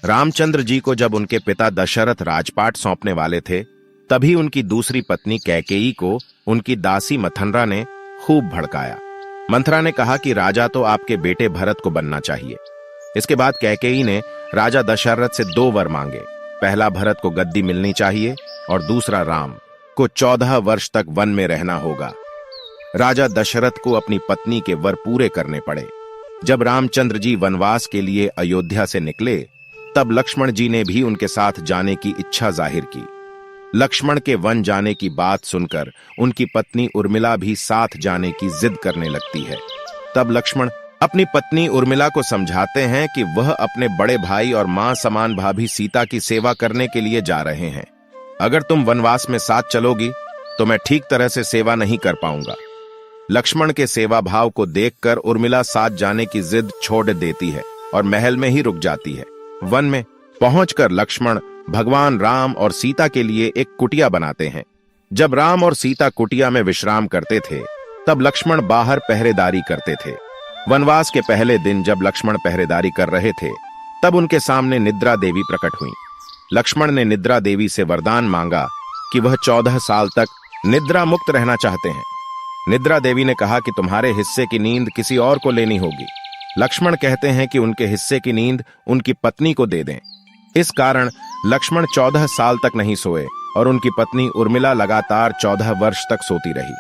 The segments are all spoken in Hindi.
रामचंद्र जी को जब उनके पिता दशरथ राजपाट सौंपने वाले थे, तभी उनकी दूसरी पत्नी कैकेयी को उनकी दासी मंथरा ने खूब भड़काया। मंथरा ने कहा कि राजा तो आपके बेटे भरत को बनना चाहिए। इसके बाद कैकेयी ने राजा दशरथ से 2 वर मांगे। पहला, भरत को गद्दी मिलनी चाहिए और दूसरा, राम को 14 वर्ष तक वन में रहना होगा। राजा दशरथ को अपनी पत्नी के वर पूरे करने पड़े। जब रामचंद्र जी वनवास के लिए अयोध्या से निकले, तब लक्ष्मण जी ने भी उनके साथ जाने की इच्छा जाहिर की। लक्ष्मण के वन जाने की बात सुनकर उनकी पत्नी उर्मिला भी साथ जाने की जिद करने लगती है। तब लक्ष्मण अपनी पत्नी उर्मिला को समझाते हैं कि वह अपने बड़े भाई और मां समान भाभी सीता की सेवा करने के लिए जा रहे हैं। अगर तुम वनवास में साथ चलोगी तो मैं ठीक तरह से सेवा नहीं कर पाऊंगा। लक्ष्मण के सेवा भाव को देखकर उर्मिला साथ जाने की जिद छोड़ देती है और महल में ही रुक जाती है। वन में पहुंचकर लक्ष्मण भगवान राम और सीता के लिए एक कुटिया बनाते हैं। जब राम और सीता कुटिया में विश्राम करते थे, तब लक्ष्मण बाहर पहरेदारी करते थे। वनवास के पहले दिन जब लक्ष्मण पहरेदारी कर रहे थे, तब उनके सामने निद्रा देवी प्रकट हुई। लक्ष्मण ने निद्रा देवी से वरदान मांगा कि वह 14 साल तक निद्रा मुक्त रहना चाहते हैं। निद्रा देवी ने कहा कि तुम्हारे हिस्से की नींद किसी और को लेनी होगी। लक्ष्मण कहते हैं कि उनके हिस्से की नींद उनकी पत्नी को दे दें। इस कारण लक्ष्मण 14 साल तक नहीं सोए और उनकी पत्नी उर्मिला लगातार 14 वर्ष तक सोती रही।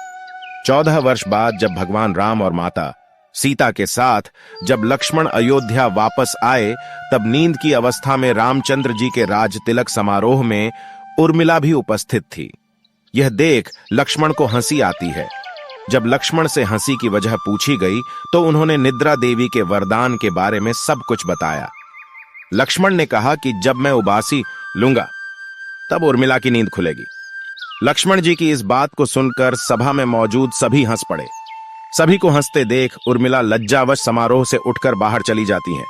14 वर्ष बाद जब भगवान राम और माता सीता के साथ जब लक्ष्मण अयोध्या वापस आए, तब नींद की अवस्था में रामचंद्र जी के राज तिलक समारोह में उर्मिला भी उपस्थित थी। यह देख लक्ष्मण को हंसी आती है। जब लक्ष्मण से हंसी की वजह पूछी गई, तो उन्होंने निद्रा देवी के वरदान के बारे में सब कुछ बताया। लक्ष्मण ने कहा कि जब मैं उबासी लूंगा, तब उर्मिला की नींद खुलेगी। लक्ष्मण जी की इस बात को सुनकर सभा में मौजूद सभी हंस पड़े। सभी को हंसते देख उर्मिला लज्जावश समारोह से उठकर बाहर चली जाती हैं।